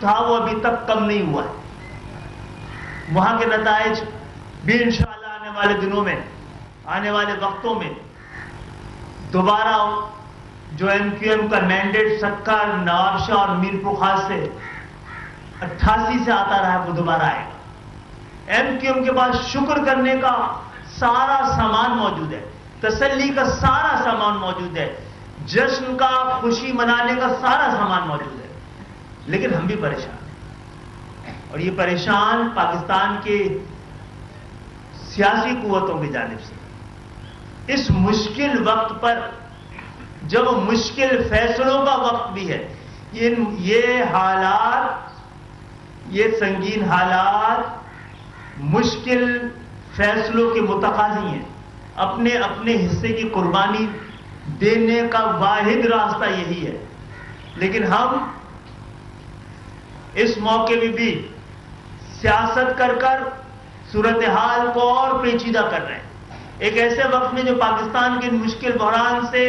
تھا وہ ابھی تک کم نہیں ہوا ہے. وہاں کے نتائج بھی انشاءاللہ آنے والے دنوں میں، آنے والے وقتوں میں دوبارہ جو ایم کیو ایم کا مینڈیٹ سکر، نواب شاہ اور میر پور خاص سے 88 سے آتا رہا ہے وہ دوبارہ آئے گا. ایم کیو ایم کے پاس شکر کرنے کا سارا سامان موجود ہے، تسلی کا سارا سامان موجود ہے، جشن کا، خوشی منانے کا سارا سامان موجود ہے. لیکن ہم بھی پریشان ہیں، اور یہ پریشان پاکستان کے سیاسی قوتوں کی جانب سے. اس مشکل وقت پر، جب مشکل فیصلوں کا وقت بھی ہے، یہ حالات، یہ سنگین حالات مشکل فیصلوں کے متقاضی ہیں. اپنے اپنے حصے کی قربانی دینے کا واحد راستہ یہی ہے. لیکن ہم اس موقع میں بھی سیاست کر کر صورتحال کو اور پیچیدہ کر رہے ہیں. ایک ایسے وقت میں جو پاکستان کے مشکل بحران سے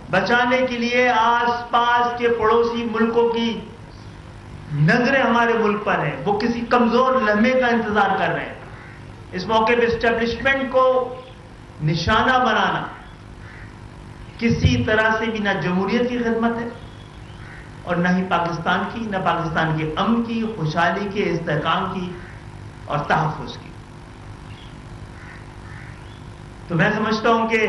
بچانے کے لیے آس پاس کے پڑوسی ملکوں کی نظریں ہمارے ملک پر ہیں، وہ کسی کمزور لمحے کا انتظار کر رہے ہیں. اس موقع پہ اسٹیبلشمنٹ کو نشانہ بنانا کسی طرح سے بھی نہ جمہوریت کی خدمت ہے، اور نہ ہی پاکستان کی، نہ پاکستان کے امن کی، خوشحالی کے، استحکام کی اور تحفظ کی. تو میں سمجھتا ہوں کہ،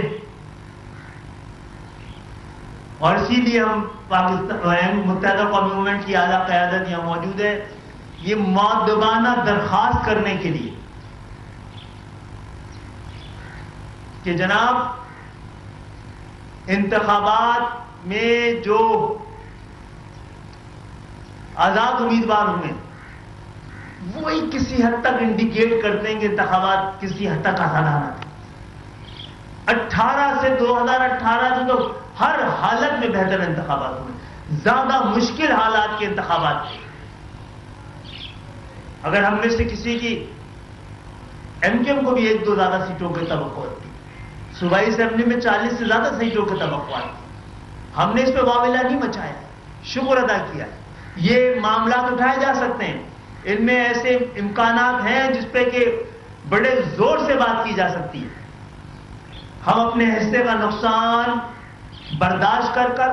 اور اسی لیے ہم پاکستان متحدہ قومی موومنٹ کی اعلیٰ قیادت یہاں موجود ہے، یہ مؤدبانہ درخواست کرنے کے لیے کہ جناب انتخابات میں جو آزاد امیدوار ہوئے وہی کسی حد تک انڈیکیٹ کرتے ہیں کہ انتخابات کسی حد تک آسانہ تھے. 18 سے 2018 سے تو ہر حالت میں بہتر انتخابات ہوئے، زیادہ مشکل حالات کے انتخابات تھے. اگر ہم میں سے کسی کی ایم کیو ایم کو بھی 1-2 زیادہ سیٹوں کی توقع تھی، صوبائی اسمبلی میں 40 سے زیادہ سیٹوں کی توقعات تھی، ہم نے اس پہ واویلا نہیں مچایا، شکر ادا کیا. یہ معاملات اٹھائے جا سکتے ہیں، ان میں ایسے امکانات ہیں جس پہ کہ بڑے زور سے بات کی جا سکتی ہے. ہم اپنے حصے کا نقصان برداشت کر کر،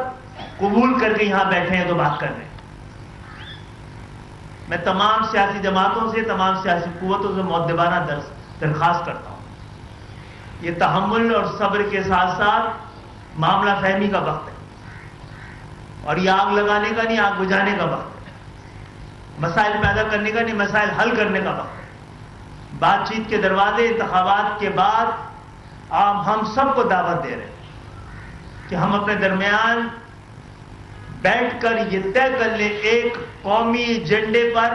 قبول کر کے یہاں بیٹھے ہیں تو بات کر رہے ہیں. میں تمام سیاسی جماعتوں سے، تمام سیاسی قوتوں سے مؤدبانہ درخواست کرتا ہوں، یہ تحمل اور صبر کے ساتھ ساتھ معاملہ فہمی کا وقت ہے، اور یہ آگ لگانے کا نہیں، آگ بجھانے کا وقت ہے. مسائل پیدا کرنے کا نہیں، مسائل حل کرنے کا وقت ہے. بات چیت کے دروازے انتخابات کے بعد ہم سب کو دعوت دے رہے ہیں کہ ہم اپنے درمیان بیٹھ کر یہ طے کر لیں، ایک قومی ایجنڈے پر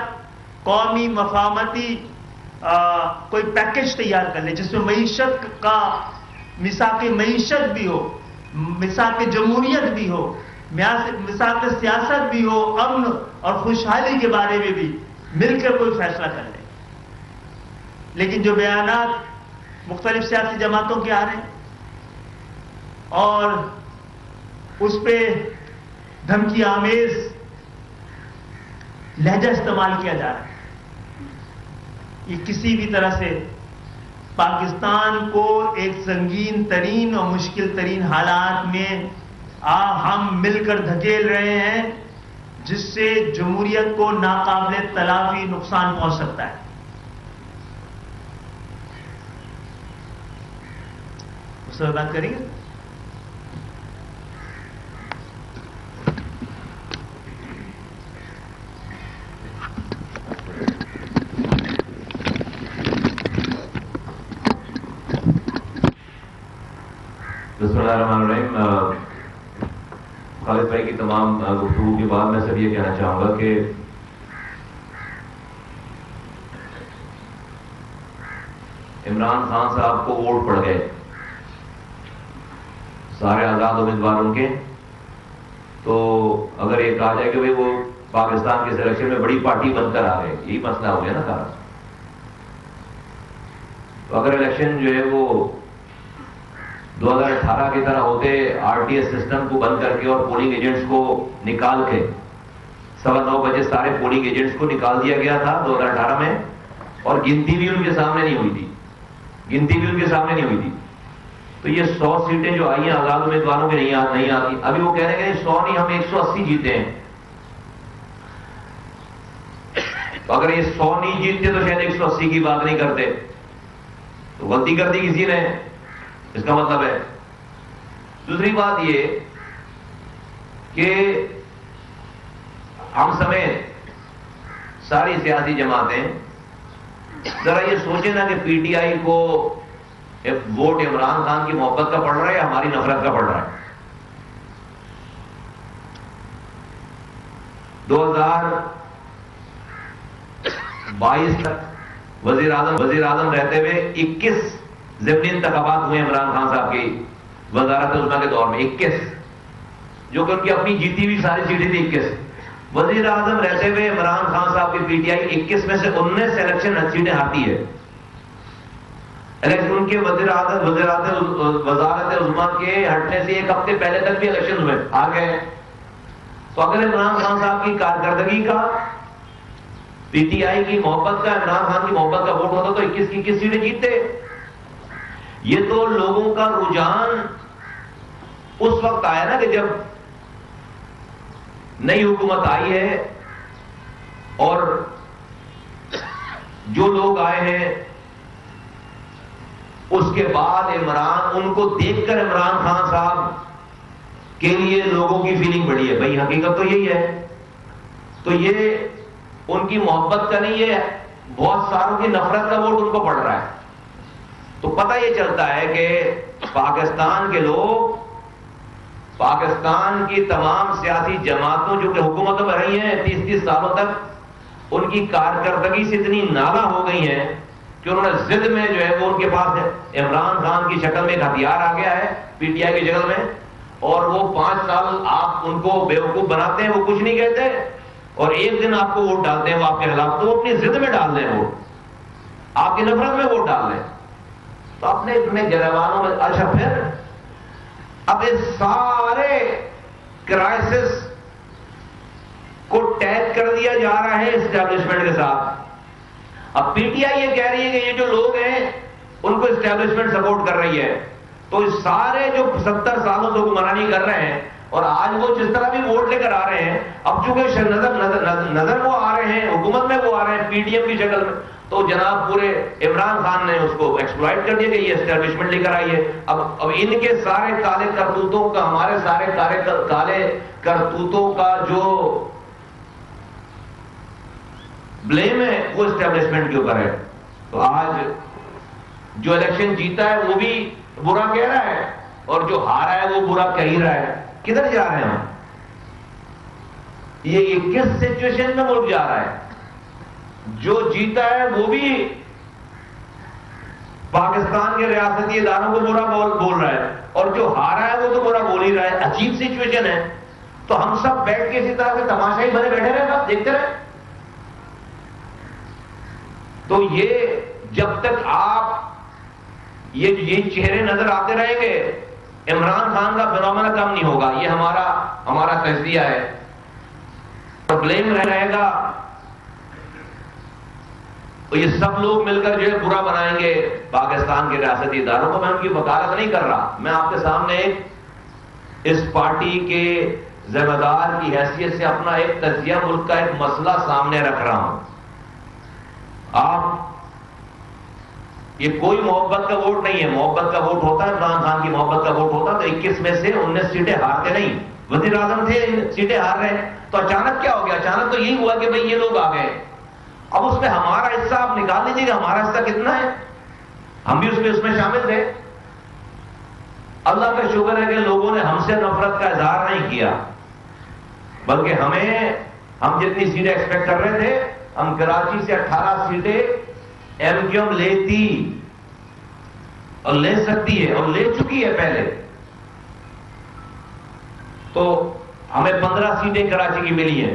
قومی مفاہمتی کوئی پیکج تیار کر لیں جس میں معیشت کا، میثاق معیشت بھی ہو، میثاق جمہوریت بھی ہو، میثاق سیاست بھی ہو، امن اور خوشحالی کے بارے میں بھی مل کر کوئی فیصلہ کر لیں. لیکن جو بیانات مختلف سیاسی جماعتوں کے آ رہے ہیں اور اس پہ دھمکی آمیز لہجہ استعمال کیا جا رہا ہے، یہ کسی بھی طرح سے پاکستان کو ایک سنگین ترین اور مشکل ترین حالات میں ہم مل کر دھکیل رہے ہیں، جس سے جمہوریت کو ناقابل تلافی نقصان پہنچ سکتا ہے. اس سے بات کریں گے. بسم اللہ الرحمن الرحیم. خالد بھائی کی تمام گفتگو کے بعد میں صرف یہ کہنا چاہوں گا کہ عمران خان صاحب کو ووٹ پڑ گئے سارے آزاد امیدواروں کے، تو اگر یہ کہا جائے کہ بھائی وہ پاکستان کے سلیکشن میں بڑی پارٹی بن کر آ گئے، یہی مسئلہ ہو گیا نا سارا. تو اگر الیکشن جو ہے وہ 2018 کی طرح ہوتے، آر ٹی ایس سسٹم کو بند کر کے اور پولنگ ایجنٹس کو نکال کے 9:15 بجے سارے پولنگ ایجنٹس کو نکال دیا گیا تھا 2018 میں، اور گنتی بھی ان کے سامنے نہیں ہوئی تھی، گنتی بھی ان کے سامنے نہیں ہوئی تھی. تو یہ 100 سیٹیں جو آئی ہیں آزاد امیدواروں کے نہیں آتی. ابھی وہ کہہ رہے ہیں کہ 100 نہیں، ہم 180 جیتے ہیں. تو اگر یہ 100 نہیں جیتتے تو شاید 180 کی بات نہیں کرتے. تو غلطی کر دی کسی نے، اس کا مطلب ہے. دوسری بات یہ کہ ہم سمیت ساری سیاسی جماعتیں ذرا یہ سوچیں نا کہ پی ٹی آئی کو ووٹ عمران خان کی محبت کا پڑ رہا ہے یا ہماری نفرت کا پڑ رہا ہے. 2022 تک وزیر اعظم رہتے ہوئے 21 ضمنی انتخابات ہوئے عمران خان صاحب کی وزارت عظمیٰ کے دور میں. 21 جو کہ ان کی اپنی جیتی ہوئی ساری سیٹیں تھی. 21 وزیر اعظم رہتے ہوئے عمران خان صاحب کی پی ٹی آئی 21 میں سے 19 الیکشن سیٹیں ہارتی ہے. ان کے وزارت عظمیٰ کے ہٹنے سے ایک ہفتے پہلے تک بھی الیکشن ہوئے، آ گئے. تو اگر عمران خان صاحب کی کارکردگی کا، پی ٹی آئی کی محبت کا، عمران خان کی محبت کا ووٹ ہوتا تو 21 کی 21 سیٹیں جیتتے. یہ تو لوگوں کا رجحان اس وقت آیا نا کہ جب نئی حکومت آئی ہے اور جو لوگ آئے ہیں اس کے بعد ان کو دیکھ کر عمران خان صاحب کے لیے لوگوں کی فیلنگ بڑی ہے. بھائی حقیقت تو یہی ہے. تو یہ ان کی محبت کا نہیں ہے، بہت ساروں کی نفرت کا ووٹ ان کو پڑ رہا ہے. تو پتہ یہ چلتا ہے کہ پاکستان کے لوگ، پاکستان کی تمام سیاسی جماعتوں جو کہ حکومتوں میں رہی ہیں 30 سالوں تک، ان کی کارکردگی سے اتنی نالاں ہو گئی ہیں کہ انہوں نے ضد میں جو ہے وہ ان کے پاس عمران خان کی شکل میں ایک ہتھیار آ گیا ہے پی ٹی آئی کی شکل میں، اور وہ 5 سال آپ ان کو بیوقوف بناتے ہیں، وہ کچھ نہیں کہتے، اور ایک دن آپ کو ووٹ ڈالتے ہیں وہ آپ کے خلاف، تو وہ اپنی ضد میں ڈال دیں، وہ آپ کی نفرت میں ووٹ ڈال دیں. تو اپنے گریبانوں میں. اچھا پھر اب اس سارے کرائسس کو ٹیگ کر دیا جا رہا ہے اسٹیبلشمنٹ کے ساتھ. اب پی ٹی آئی یہ کہہ رہی ہے کہ یہ جو لوگ ہیں ان کو اسٹیبلشمنٹ سپورٹ کر رہی ہے. تو اس سارے جو 70 سالوں سے حکمرانی کر رہے ہیں اور آج وہ جس طرح بھی ووٹ لے کر آ رہے ہیں، اب چونکہ نظر وہ آ رہے ہیں، حکومت میں وہ آ رہے ہیں پی ڈی ایم کی شکل میں، تو جناب پورے عمران خان نے اس کو ایکسپلائٹ کر دیا کہ یہ اسٹیبلشمنٹ لے کر آئی ہے. اب ان کے سارے کالے کرتوتوں کا، ہمارے سارے کالے کرتوتوں کا جو بلیم ہے وہ اسٹیبلشمنٹ کے اوپر ہے. تو آج جو الیکشن جیتا ہے وہ بھی برا کہہ رہا ہے اور جو ہارا ہے وہ برا کہہ ہی رہا ہے. کدھر جا رہے ہیں ہم؟ یہ کس سچویشن میں ملک جا رہا ہے؟ جو جیتا ہے وہ بھی پاکستان کے ریاستی اداروں کو برا بول رہا ہے اور جو ہارا ہے وہ تو برا بول ہی رہا ہے. عجیب سچویشن ہے. تو ہم سب بیٹھ کے اسی طرح سے تماشا ہی بنے بیٹھے رہے، سب دیکھتے رہے. تو یہ جب تک آپ یہ چہرے نظر آتے رہیں گے عمران خان کا فنومنا کم نہیں ہوگا. یہ ہمارا تجزیہ ہے. بلیم رہے گا تو یہ سب لوگ مل کر جو ہے برا بنائیں گے پاکستان کے ریاستی اداروں کو. میں ان کی وکالت نہیں کر رہا، میں آپ کے سامنے اس پارٹی کے ذمہ دار کی حیثیت سے اپنا ایک تجزیہ ملک کا ایک مسئلہ سامنے رکھ رہا ہوں. آپ یہ کوئی محبت کا ووٹ نہیں ہے. محبت کا ووٹ ہوتا ہے، عمران خان کی محبت کا ووٹ ہوتا تو 21 میں سے 19 سیٹیں ہارتے نہیں. وزیر اعظم تھے، سیٹیں ہار رہے ہیں. تو اچانک کیا ہو گیا؟ اچانک تو یہی ہوا کہ بھئی یہ لوگ آ گئے. اب اس میں ہمارا حصہ آپ نکال لیجیے کہ ہمارا حصہ کتنا ہے. ہم بھی اس میں شامل تھے. اللہ کا شکر ہے کہ لوگوں نے ہم سے نفرت کا اظہار نہیں کیا، بلکہ ہم جتنی سیٹیں ایکسپیکٹ کر رہے تھے، ہم کراچی سے 18 سیٹیں ایم کیو ایم لیتی اور لے سکتی ہے اور لے چکی ہے پہلے. تو ہمیں 15 سیٹیں کراچی کی ملی ہیں.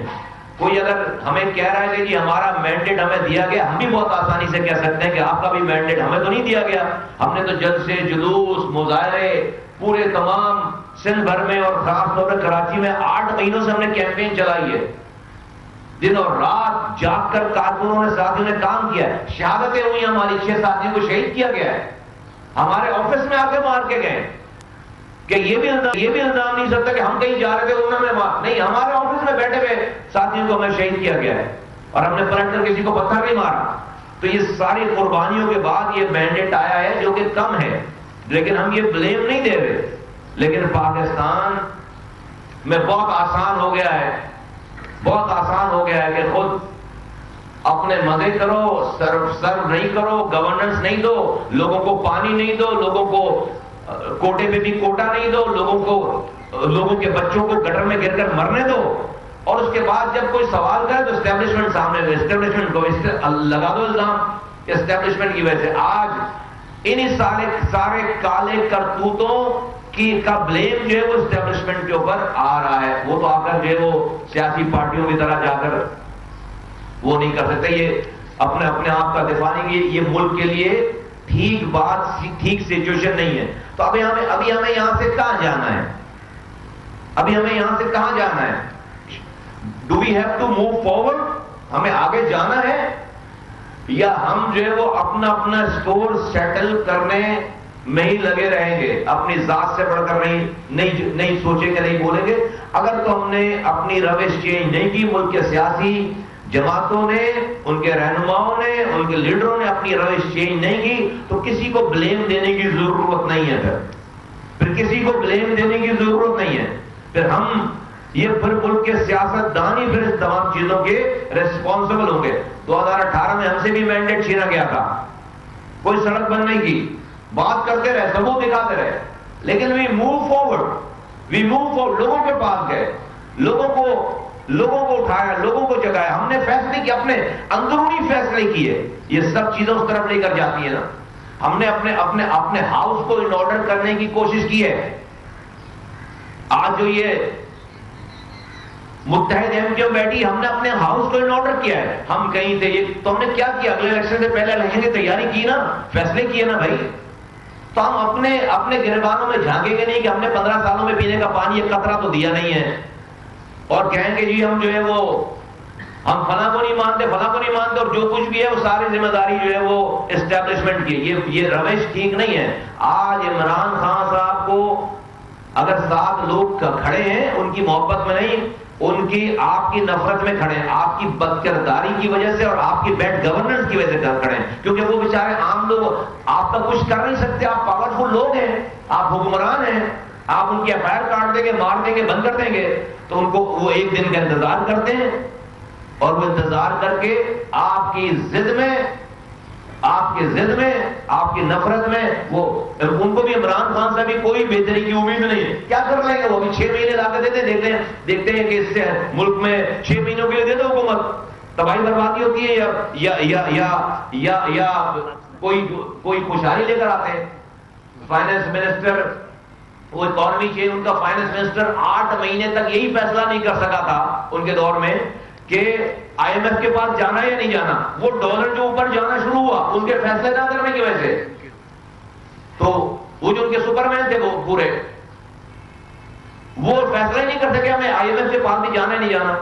کوئی اگر ہمیں کہہ رہا ہے کہ جی ہمارا مینڈیٹ ہمیں دیا گیا، ہم بھی بہت آسانی سے کہہ سکتے ہیں کہ آپ کا بھی مینڈیٹ ہمیں تو نہیں دیا گیا. ہم نے تو جلسے، جلوس، مظاہرے پورے تمام سندھ بھر میں اور خاص طور پر کراچی میں 8 مہینوں سے ہم نے کیمپین چلائی ہے. دن اور رات جاگ کر کارکنوں نے ساتھیوں نے کام کیا ہے. شہادتیں ہوئی ہماری 6 ساتھیوں کو شہید کیا گیا ہے. ہمارے آفس میں آ کے مار کے گئے کہ یہ بھی الزام نہیں سکتا کہ ہم کہیں جا رہے تھے انہوں نے مار نہیں, ہمارے آفس میں بیٹھے ہوئے ساتھیوں کو ہمیں شہید کیا گیا ہے اور ہم نے پلٹ کر کسی کو پتھر نہیں مارا. تو یہ ساری قربانیوں کے بعد یہ مینڈیٹ آیا ہے جو کہ کم ہے, لیکن ہم یہ بلیم نہیں دے رہے. لیکن پاکستان میں بہت آسان ہو گیا ہے, بہت آسان ہو گیا ہے کہ خود اپنے مزے کرو, سرو نہیں کرو, گورننس نہیں دو, لوگوں کو پانی نہیں دو, لوگوں کو کوٹے پہ بھی کوٹا نہیں دو, لوگوں کے بچوں کو گٹر میں گر کر مرنے دو, اور اس کے بعد جب کوئی سوال کرے تو اسٹیبلشمنٹ سامنے دے, اسٹیبلشمنٹ کو لگا دو الزام اسٹیبلشمنٹ کی وجہ سے. آج انہی سارے کالے کرتوتوں کا بلیم جو ہے وہ اسٹیبلشمنٹ کے اوپر آ رہا ہے. وہ تو آ کر جو ہے وہ سیاسی پارٹیوں کی طرح جا کر وہ نہیں کر سکتے, یہ اپنے آپ کا دفاع نہیں, یہ ملک کے لیے ٹھیک بات, ٹھیک سچویشن نہیں ہے. تو ابھی ہمیں یہاں سے کہاں جانا ہے, ابھی ہمیں یہاں سے کہاں جانا ہے؟ Do we have to move forward, ہمیں آگے جانا ہے, یا ہم جو ہے وہ اپنا اسٹور سیٹل کرنے میں ہی لگے رہیں گے, اپنی ذات سے بڑھ کر نہیں سوچیں گے, نہیں بولیں گے. اگر تو ہم نے اپنی روش چینج نہیں کی, ملک کے سیاسی جماعتوں نے, ان کے رہنماؤں نے, ان کے لیڈروں نے اپنی روش چینج نہیں کی, تو کسی کو بلیم دینے کی ضرورت نہیں ہے. پھر کسی کو بلیم دینے کی ضرورت نہیں ہے. پھر ہم پھر ملک کے سیاست دان ہی پھر اس تمام چیزوں کے ریسپانسبل ہوں گے. 2018 میں ہم سے بھی مینڈیٹ چھینا گیا تھا, کوئی سڑک بند نہیں کی, بات کرتے رہے, ثبوت دکھاتے رہے, لیکن وی موو فارورڈ, لوگوں کے پاس گئے, لوگوں کو اٹھایا, لوگوں کو جگایا, ہم نے فیصلے کیے, اپنے اندرونی فیصلے کیے. یہ سب چیزیں اس طرف لے کر جاتی ہیں نا. ہم نے اپنے ہاؤس کو ان آرڈر کرنے کی کوشش کی ہے. آج جو یہ متحد ایم بیٹھی, ہم نے اپنے ہاؤس کو ان آرڈر کیا ہے. ہم کہیں تھے, تو ہم نے کیا کیا, اگلے الیکشن سے پہلے الیکشن کی تیاری کی نا, فیصلے کیے نا بھائی. تو ہم اپنے گریبانوں میں جھانکیں گے نہیں کہ ہم نے 15 سالوں میں پینے کا پانی ایک قطرہ تو دیا نہیں ہے, اور کہیں گے جی ہم جو ہے وہ ہم فلاں کو نہیں مانتے, اور جو کچھ بھی ہے وہ ساری ذمہ داری جو ہے وہ اسٹیبلشمنٹ کی. یہ روش ٹھیک نہیں ہے. آج عمران خان صاحب کو اگر 7 لوگ کھڑے ہیں, ان کی محبت میں نہیں, ان کی آپ کی نفرت میں کھڑے ہیں, آپ کی بد کرداری کی وجہ سے اور آپ کی بیڈ گورننس کی وجہ سے کھڑے ہیں. کیونکہ وہ بیچارے عام لوگ آپ کا کچھ کر نہیں سکتے, آپ پاورفل لوگ ہیں, آپ حکمران ہیں, آپ ان کی ایف آئی آر کاٹ دیں گے, مار دیں گے, بند کر دیں گے, تو ان کو وہ ایک دن کا انتظار کرتے ہیں, اور وہ انتظار کر کے آپ کی ضد میں, آپ کی نفرت میں, وہ ان کو بھی عمران خان سے بھی کوئی بہتری کی امید نہیں ہے. کیا کر لیں گے وہ بھی 6 مہینے لا کے دیکھتے ہیں کہ اس سے ملک میں 6 مہینوں کے لیے دے دو حکومت, تباہی بربادی ہوتی ہے, یا کوئی خوشحالی لے کر آتے ہیں. فائنانس منسٹر, وہ اکانومی چینج, ان کا فائنانس منسٹر 8 مہینے تک یہی فیصلہ نہیں کر سکا تھا ان کے دور میں کہ آئی ایم ایف کے پاس جانا یا نہیں جانا. وہ ڈالر جو اوپر جانا شروع ہوا ان کے فیصلے نہ کرنے کی وجہ سے, تو وہ جو ان کے سپرمین تھے وہ پورے, وہ فیصلہ ہی نہیں کر سکے ہمیں آئی ایم ایف کے پاس بھی جانا ہے نہیں جانا.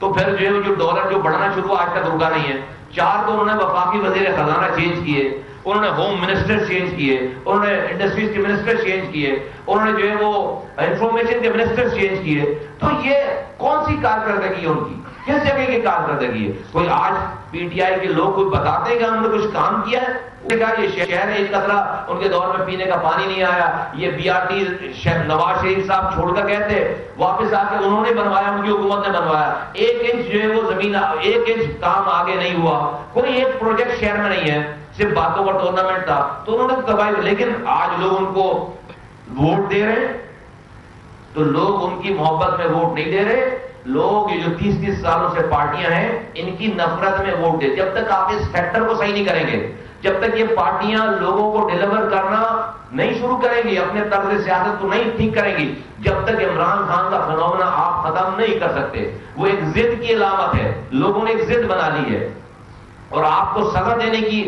تو پھر جو ڈالر جو بڑھنا شروع ہوا, آج تک رکا نہیں ہے. 4 تو انہوں نے وفاقی وزیر خزانہ چینج کیے, انہوں نے ہوم منسٹر چینج کیے, انہوں نے انڈسٹریز کے منسٹر چینج کیے, انہوں نے جو ہے وہ انفارمیشن کے منسٹر چینج کیے. تو یہ کون سی کارکردگی ہے ان کی, کس جگہ کی کارکردگی ہے؟ کوئی آج پی ٹی آئی کے لوگ کوئی بتاتے ہیں کہ ہم نے کچھ کام کیا ہے؟ یہ شہر ایک قطرہ ان کے دور میں پینے کا پانی نہیں آیا. یہ be are T Nawaz Sharif صاحب چھوڑ کر گئے تھے, واپس آ کے انہوں نے بنوایا, ان کی حکومت نے بنوایا. 1 انچ جو ہے وہ زمین, 1 انچ کام آگے نہیں ہوا, کوئی ایک پروجیکٹ شہر میں نہیں ہے, صرف باتوں کا ٹورنامنٹ تھا. تو انہوں نے تباہی. لیکن آج لوگ ان کو ووٹ دے رہے, تو لوگ ان کی محبت میں ووٹ نہیں دے رہے. لوگ جو 30 سالوں سے پارٹیاں ہیں, ان کی نفرت میں ووٹ دے. جب تک آپ اس فیکٹر کو صحیح نہیں کریں گے, جب تک یہ پارٹیاں لوگوں کو ڈیلیور کرنا نہیں شروع کریں گی, اپنے طرز سیاست کو نہیں ٹھیک کریں گی, جب تک عمران خان کا فنومنا آپ ختم نہیں کر سکتے. وہ ایک ضد کی علامت ہے, لوگوں نے ایک ضد بنا لی ہے, اور آپ کو سزا دینے کی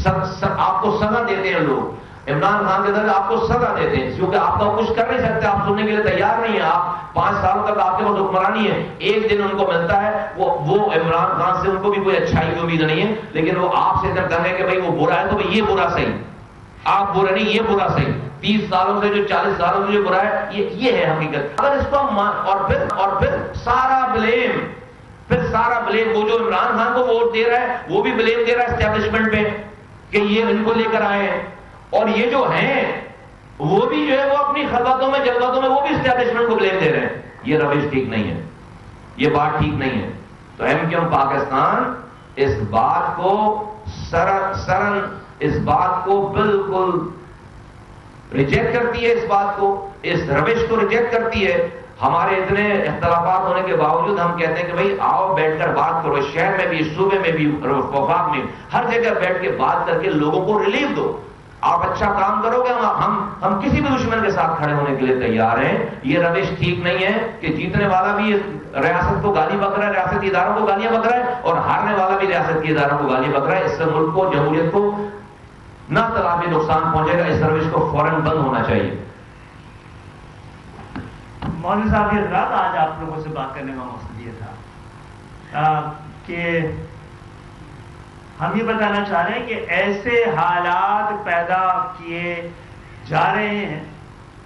آپ کو سزا دیتے ہیں لوگ. عمران خان کے در آپ کو سزا دیتے ہیں کیونکہ آپ تو کچھ کر نہیں سکتے, آپ سننے کے لیے تیار نہیں ہیں, آپ 5 سالوں تک آپ کے پاس حکمرانی ہے. ایک دن ان کو ملتا ہے, وہ عمران خان سے ان کو بھی کوئی اچھائی کی امید نہیں ہے, لیکن وہ آپ سے جب کہیں کہ بھائی وہ برا ہے تو بھائی یہ برا صحیح, آپ برا نہیں یہ برا صحیح. 30 سالوں سے جو 40 سالوں سے جو برا ہے یہ ہے حقیقت. اگر اس کو ہم اور پھر سارا بلیم وہ جو عمران خان کو ووٹ دے رہا ہے وہ بھی بلیم دے رہا ہے اسٹیبلشمنٹ پہ کہ یہ ان کو لے کر آئے ہیں, اور یہ جو ہیں وہ بھی جو ہے وہ اپنی خلوتوں میں جلوتوں میں وہ بھی اسٹیبلشمنٹ کو بلیم دے رہے ہیں. یہ روش ٹھیک نہیں ہے, یہ بات ٹھیک نہیں ہے. تو MQM پاکستان اس بات کو سرن اس بات کو بالکل ریجیکٹ کرتی ہے, اس بات کو, اس روش کو ریجیکٹ کرتی ہے. ہمارے اتنے اختلافات ہونے کے باوجود ہم کہتے ہیں کہ بھئی آؤ بیٹھ کر بات کرو, شہر میں بھی, صوبے میں بھی, وفاق میں, ہر جگہ بیٹھ کے بات کر کے لوگوں کو ریلیف دو. آپ اچھا کام کرو گے, ہم کسی بھی دشمن کے ساتھ کھڑے ہونے کے لیے تیار ہیں. یہ روش ٹھیک نہیں ہے کہ جیتنے والا بھی ریاست کو گالی بک رہا ہے, ریاستی اداروں کو گالیاں بک رہا ہے, اور ہارنے والا بھی ریاستی اداروں کو گالی بک رہا ہے. اس سے ملک کو, جمہوریت کو نہ تلافی نقصان پہنچے گا. اس روش کو فوراً بند ہونا چاہیے. مولوی صاحب یہ رات آج آپ لوگوں سے بات کرنے کا مقصد یہ تھا کہ ہم یہ بتانا چاہ رہے ہیں کہ ایسے حالات پیدا کیے جا رہے ہیں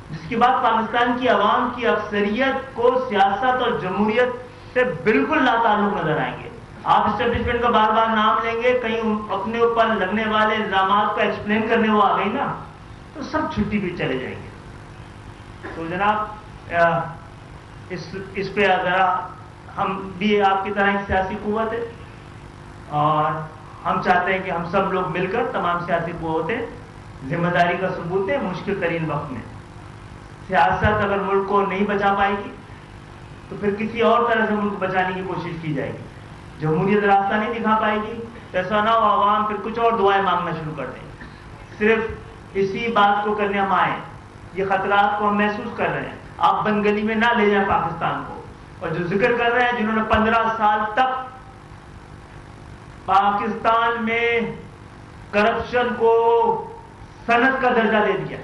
جس کے بعد پاکستان کی عوام کی اکثریت کو سیاست اور جمہوریت سے بالکل لا تعلق نظر آئیں گے. آپ اسٹیبلشمنٹ کا بار بار نام لیں گے, کہیں اپنے اوپر لگنے والے الزامات کو ایکسپلین کرنے وہ آ گئی نا تو سب چھٹی پہ چلے جائیں گے. تو جناب اس پہ ذرا ہم بھی آپ کی طرح ایک سیاسی قوت ہے, اور ہم چاہتے ہیں کہ ہم سب لوگ مل کر, تمام سیاسی قوتیں ذمہ داری کا ثبوت ہے. مشکل ترین وقت میں سیاست اگر ملک کو نہیں بچا پائے گی تو پھر کسی اور طرح سے ملک کو بچانے کی کوشش کی جائے گی. جمہوریت راستہ نہیں دکھا پائے گی, ایسا نہ ہو عوام پھر کچھ اور دعائیں مانگنا شروع کر دیں. صرف اسی بات کو کرنے ہم آئے, یہ خطرات کو ہم محسوس کر رہے ہیں. آپ بند گلی میں نہ لے جائیں پاکستان کو. اور جو ذکر کر رہے ہیں جنہوں نے 15 سال تک پاکستان میں کرپشن کو صنعت کا درجہ دے دیا,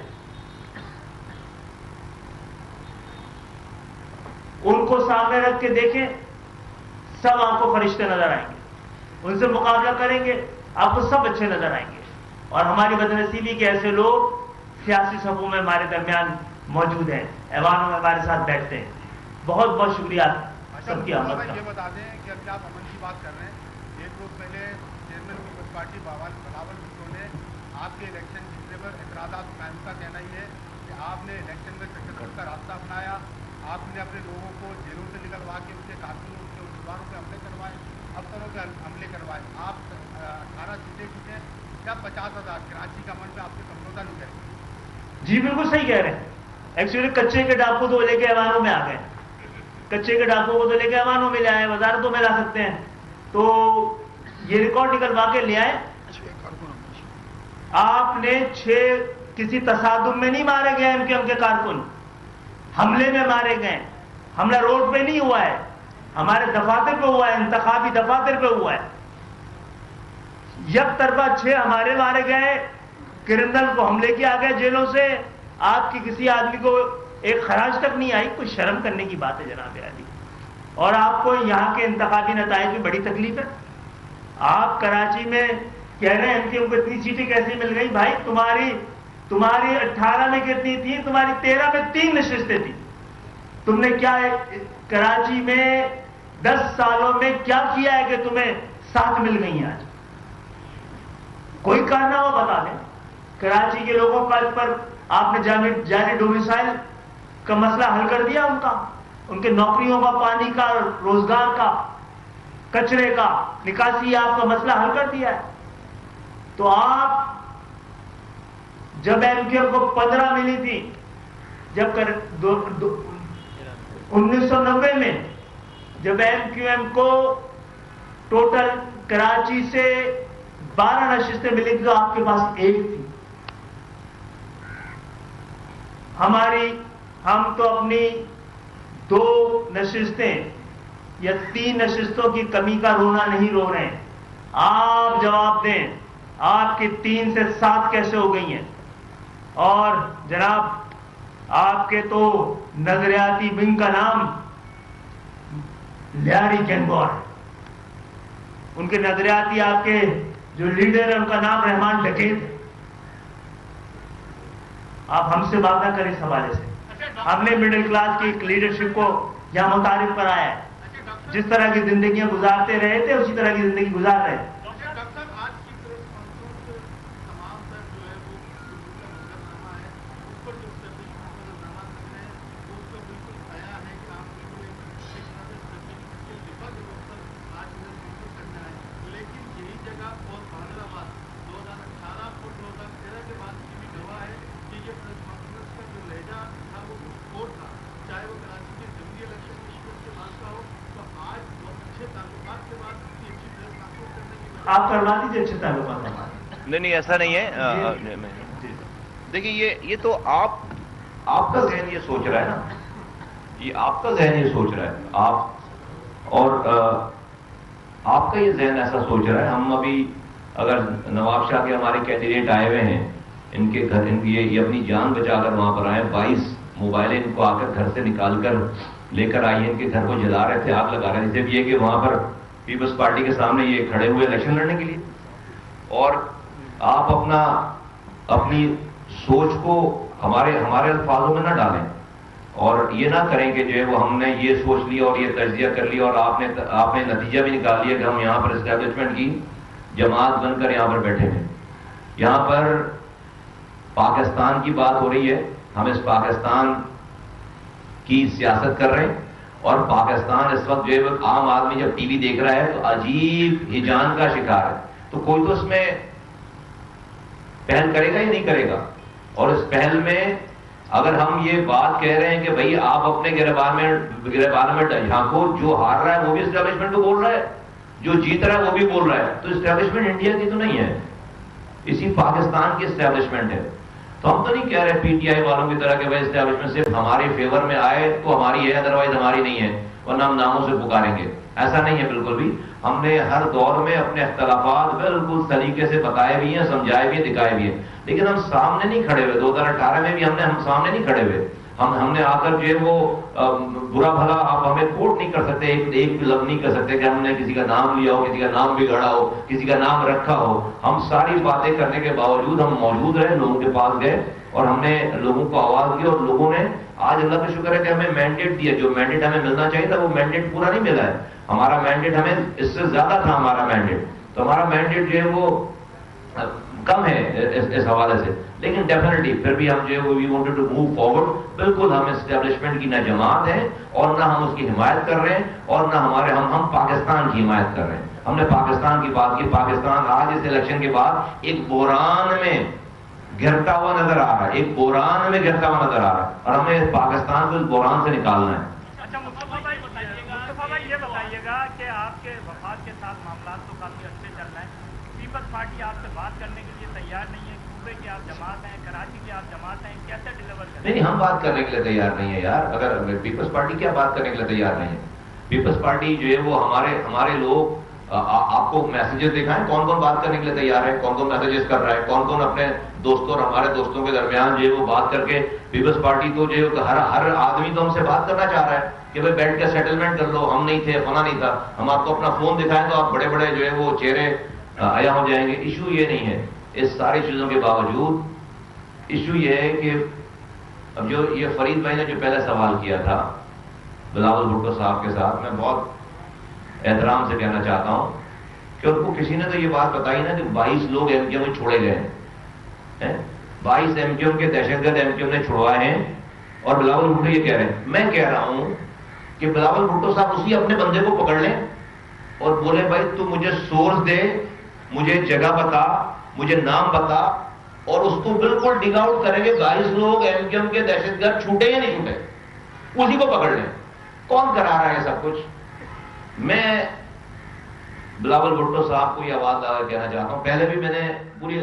ان کو سامنے رکھ کے دیکھیں, سب آپ کو فرشتے نظر آئیں گے. ان سے مقابلہ کریں گے آپ کو سب اچھے نظر آئیں گے. اور ہماری بدنصیبی کے ایسے لوگ سیاسی صفوں میں ہمارے درمیان موجود ہیں, ایوانوں میں ہمارے ساتھ بیٹھتے ہیں. بہت بہت شکریہ سب کی آمد کا. یہ بتا دیں کہ ابھی آپ امن کی بات کر رہے ہیں, 1 روز پہلے chairman Peoples Party Bilawal Bhutto نے آپ کے الیکشن جیتنے پر اعتراضات اٹھائے. ان کا کہنا یہ ہے کہ آپ نے الیکشن میں سیکنڈ کا راستہ اپنایا, آپ نے اپنے لوگوں کو جیلوں سے نکلوا کے ان کے کارکنوں, ان کے امیدواروں پہ حملے کروائے, افسروں پہ حملے کروائے. آپ 18 سیٹیں جیتے, کیا 50,000 کراچی کا امن پہ آپ سے سمجھوتا نہیں کریں؟ جی بالکل صحیح کہہ رہے ہیں. ایکچولی کچے کے ڈاکو تو لے کے ایوانوں میں آ گئے, کچے کے ڈاکو کو تو لے کے ایوانوں میں لے آئے, وزارتوں میں لا سکتے ہیں. تو یہ ریکارڈ نکلوا کے لے آئے. آپ نے 6 کسی تصادم میں نہیں مارے گئے MQM کے کارکن, حملے میں مارے گئے. حملہ روڈ پہ نہیں ہوا ہے, ہمارے دفاتر پہ ہوا ہے, انتخابی دفاتر پہ ہوا ہے. یک طرفہ 6 ہمارے مارے گئے, کرمنل کو ہم لے کے آ گئے جیلوں سے. آپ کی کسی آدمی کو ایک خراج تک نہیں آئی. کوئی شرم کرنے کی بات ہے جناب عالی. اور آپ کو یہاں کے انتخابی نتائج میں بڑی تکلیف ہے. آپ کراچی میں کہہ رہے ہیں کہ ان کو اتنی سیٹیں کیسے مل گئی. بھائی تمہاری 18 میں کتنی تھی, تمہاری 13 میں 3 نشستیں تھیں. تم نے کیا کراچی میں 10 سالوں میں کیا کیا ہے کہ تمہیں 7 مل گئی ہیں آج؟ کوئی کارنامہ بتا دیں. کراچی کے لوگوں کا اس پر آپ نے جاری ڈومیسائل کا مسئلہ حل کر دیا, ان کے نوکریوں کا, پانی کا, روزگار کا, کچرے کا, نکاسی آپ کا مسئلہ حل کر دیا ہے. تو آپ جب MQM کو 15 ملی تھی, جب 1990 میں جب MQM کو ٹوٹل کراچی سے 12 نشستیں ملی تھی تو آپ کے پاس 1 تھی. ہم تو اپنی 2 نشستیں یا 3 نشستوں کی کمی کا رونا نہیں رو رہے ہیں. آپ جواب دیں, آپ کی 3 سے 7 کیسے ہو گئی ہیں؟ اور جناب آپ کے تو نظریاتی ونگ کا نام لیاری گینگور ہے، ان کے نظریاتی آپ کے جو لیڈر ہیں ان کا نام رحمان ڈکیت ہے. آپ ہم سے بات نہ کریں اس حوالے سے. ہم نے مڈل کلاس کی ایک لیڈرشپ کو یہاں متعارف کرایا ہے. جس طرح کی زندگیاں گزارتے رہے تھے اسی طرح کی زندگی گزار رہے ہیں. آپ کروا دیجیے اچھے تعلقات ہمارے. نہیں ایسا نہیں ہے. دیکھیے یہ تو آپ کا ذہن یہ سوچ رہا ہے نا، یہ آپ کا ذہن یہ سوچ رہا ہے، آپ اور آپ کا یہ ذہن ایسا سوچ رہا ہے. ہم ابھی اگر نواب شاہ کے ہمارے کینڈیڈیٹ آئے ہوئے ہیں، ان کے گھر یہ اپنی جان بچا کر وہاں پر آئے، 22 موبائلیں ان کو آ کر گھر سے نکال کر لے کر آئی ہیں، ان کے گھر کو جلا رہے تھے، آگ لگا رہے تھے. یہ کہ وہاں پر پیپلز پارٹی کے سامنے یہ کھڑے ہوئے الیکشن لڑنے کے لیے. اور آپ اپنی سوچ کو ہمارے الفاظوں میں نہ ڈالیں اور یہ نہ کریں کہ جو ہے وہ ہم نے یہ سوچ لیا اور یہ تجزیہ کر لیا اور آپ نے نتیجہ بھی نکال لیا کہ ہم یہاں پر اسٹیبلشمنٹ کی جماعت بن کر یہاں پر بیٹھے ہیں. یہاں پر پاکستان کی بات ہو رہی ہے، ہم اس پاکستان کی سیاست کر رہے ہیں. اور پاکستان اس وقت جو ہے عام آدمی جب ٹی وی دیکھ رہا ہے تو عجیب ہیجان کا شکار ہے. تو کوئی تو اس میں پہل کرے گا یا نہیں کرے گا. اور اس پہل میں اگر ہم یہ بات کہہ رہے ہیں کہ بھائی آپ اپنے گریبان میں جھانکو، جو ہار رہا ہے وہ بھی اسٹیبلشمنٹ کو بول رہا ہے، جو جیت رہا ہے وہ بھی بول رہا ہے، تو اسٹیبلشمنٹ انڈیا کی تو نہیں ہے، اسی پاکستان کی اسٹیبلشمنٹ ہے. تو ہم تو نہیں کہہ رہے پی ٹی آئی والوں کی طرح کہ بھائی اسٹیبلشمنٹ صرف ہمارے فیور میں آئے تو ہماری ہے، ادروائز ہماری نہیں ہے، ورنہ ہم ناموں سے پکاریں گے. ایسا نہیں ہے بالکل بھی. ہم نے ہر دور میں اپنے اختلافات بالکل طریقے سے بتائے بھی ہیں، سمجھائے بھی ہیں، دکھائے بھی ہیں، لیکن ہم سامنے نہیں کھڑے ہوئے. 2018 میں بھی ہم سامنے نہیں کھڑے ہوئے. ہم نے آ کر جو ہے وہ برا بھلا آپ ہمیں کوٹ نہیں کر سکتے، ایک بھی لفظ نہیں کر سکتے کہ ہم نے کسی کا نام لیا ہو، کسی کا نام بگاڑا ہو، کسی کا نام رکھا ہو. ہم ساری باتیں کرنے کے باوجود ہم موجود رہے، لوگوں کے پاس گئے اور ہم نے لوگوں کو آواز دی. اور لوگوں نے آج اللہ کا شکر ہے کہ ہمیں مینڈیٹ دیا. جو مینڈیٹ ہمیں ملنا چاہیے تھا وہ مینڈیٹ پورا نہیں ملا ہے. ہمارا مینڈیٹ ہمیں اس سے زیادہ تھا ہمارا مینڈیٹ. تو ہمارا مینڈیٹ جو ہے وہ کم ہے اس حوالے سے. لیکن ڈیفینیٹلی پھر بھی ہم جو ہے we wanted to move forward. بالکل ہم اسٹیبلشمنٹ کی نہ جماعت ہیں اور نہ ہم اس کی حمایت کر رہے ہیں اور نہ ہم پاکستان کی حمایت کر رہے ہیں. ہم نے پاکستان کی بات کی. پاکستان آج اس الیکشن کے بعد ایک بحران میں گرتا ہوا نظر آ رہا ہے، ایک بحران میں گرتا ہوا نظر آ رہا ہے اور ہمیں پاکستان کو اس بحران سے نکالنا ہے. اچھا مصطفیٰ بھائی یہ بتائیے گا کہ آپ کے وفات کے ساتھ معاملات تو کافی اچھے چل رہے ہیں، پیپلز پارٹی آپ سے بات کرنے کے لیے تیار نہیں ہے، صوبے کی آپ جماعت ہیں، کراچی کی آپ جماعت ہیں، کیسے ڈیلیور کریں؟ نہیں ہم بات کرنے کے لیے تیار نہیں ہے یار. اگر پیپلز پارٹی کیا بات کرنے کے لیے تیار نہیں ہے. پیپلز پارٹی جو ہے وہ ہمارے لوگ آپ کو میسیجز دکھائیں کون کون بات کرنے کے لیے تیار ہے، کون کون میسیجز کر رہا ہے، کون کون اپنے دوستوں اور ہمارے دوستوں کے درمیان جو ہے وہ بات کر کے. پیپلز پارٹی تو جو ہے ہر آدمی تو ہم سے بات کرنا چاہ رہا ہے کہ بھائی بیٹھ کے سیٹلمنٹ کر لو، ہم نہیں تھے، فلاں نہیں تھا. ہم آپ کو اپنا فون دکھائیں تو آپ بڑے بڑے جو ہے وہ چہرے آیا ہو جائیں گے. ایشو یہ نہیں ہے. اس ساری چیزوں کے باوجود ایشو یہ ہے کہ اب جو یہ فرید بھائی نے جو پہلے سوال کیا تھا بلاول بھٹو صاحب کے ساتھ، میں بہت احترام سے کہنا چاہتا ہوں کہ ان کو کسی نے تو یہ بات بتائی نا کہ 22 لوگ ایم کیو میں چھوڑے گئے ہیں. 22 ایم کیو کے دہشت گرد ایم کیو نے چھڑوائے ہیں اور بلاول بھٹو یہ کہہ رہے ہیں. میں کہہ رہا ہوں کہ بلاول بھٹو صاحب اسی اپنے بندے کو پکڑ لیں اور بولے بھائی تو مجھے سورس دے، مجھے جگہ بتا، مجھے نام بتا، اور اس کو بالکل ڈگ آؤٹ کریں گے 22 لوگ ایم کیو کے دہشت گرد چھوٹے یا نہیں چھوٹے، اسی کو پکڑ لیں. کون کرا رہا ہے سب کچھ؟ میں بلاول بھٹو صاحب کو یہ آواز کہنا چاہتا ہوں. پہلے بھی میں نے پوری